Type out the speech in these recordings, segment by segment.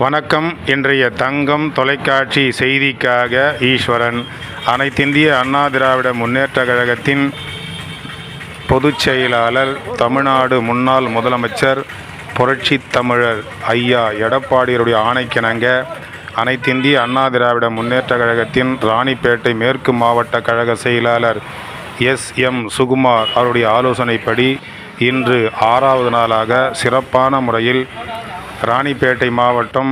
வணக்கம். இன்றைய தங்கம் தொலைக்காட்சி செய்திக்காக ஈஸ்வரன். அனைத்திந்திய அண்ணா திராவிட முன்னேற்றக் கழகத்தின் பொதுச் செயலாளர், தமிழ்நாடு முன்னாள் முதலமைச்சர், புரட்சித் தமிழர் ஐயா எடப்பாடியுடைய ஆணைக்கிணங்க அனைத்திந்திய அண்ணா திராவிட முன்னேற்றக் கழகத்தின் ராணிப்பேட்டை மேற்கு மாவட்ட கழக செயலாளர் எஸ்.எம். சுகுமார் அவருடைய ஆலோசனைப்படி இன்று 6வது நாளாக சிறப்பான முறையில் ராணிப்பேட்டை மாவட்டம்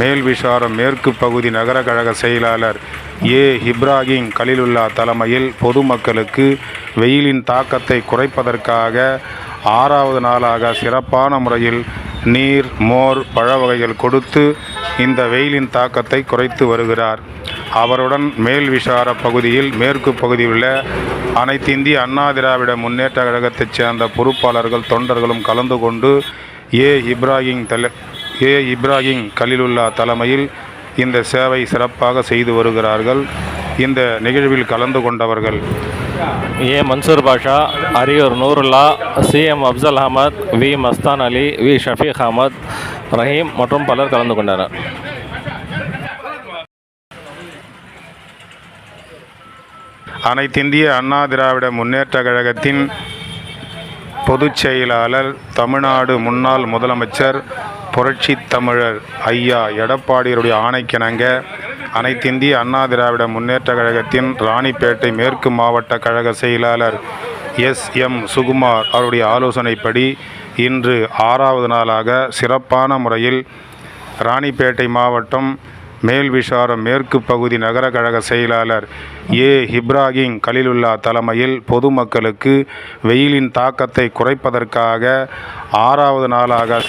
மேல்விசாரம் மேற்கு பகுதி நகர கழக செயலாளர் ஏ. இப்ராஹிம் கலீலுல்லா தலைமையில் பொதுமக்களுக்கு வெயிலின் தாக்கத்தை குறைப்பதற்காக 6வது நாளாக சிறப்பான முறையில் நீர், மோர், பழ வகைகள் கொடுத்து இந்த வெயிலின் தாக்கத்தை குறைத்து வருகிறார். அவருடன் மேல்விசார பகுதியில் மேற்கு பகுதியில் உள்ள அனைத்திந்திய அண்ணா திராவிட முன்னேற்ற கழகத்தைச் சேர்ந்த பொறுப்பாளர்கள், தொண்டர்களும் கலந்து கொண்டு ஏ. இப்ராஹிம் கலீலுல்லா தலைமையில் இந்த சேவை சிறப்பாக செய்து வருகிறார்கள். இந்த நிகழ்வில் கலந்து கொண்டவர்கள் A. Mansoor Basha, Ariyur Noorullah, C M. Afzal Ahmed, V. Mastan Ali, V. Shafeeq Ahmed, Raheem மற்றும் பலர் கலந்து கொண்டனர். அனைத்திந்திய அண்ணா திராவிட முன்னேற்ற கழகத்தின் பொதுச் செயலாளர், தமிழ்நாடு முன்னாள் முதலமைச்சர், புரட்சித் தமிழர் ஐயா எடப்பாடியுடைய ஆணைக்கிணங்க அனைத்திந்திய அண்ணா திராவிட முன்னேற்ற கழகத்தின் ராணிப்பேட்டை மேற்கு மாவட்ட கழக செயலாளர் எஸ்.எம். சுகுமார் அவருடைய ஆலோசனைப்படி இன்று 6வது நாளாக சிறப்பான முறையில் ராணிப்பேட்டை மாவட்டம் மேல்விசாரம் மேற்கு பகுதி நகர கழக செயலாளர் ஏ. இப்ராஹிம் கலீலுல்லா தலைமையில் பொதுமக்களுக்கு வெயிலின் தாக்கத்தை குறைப்பதற்காக 6வது நாளாக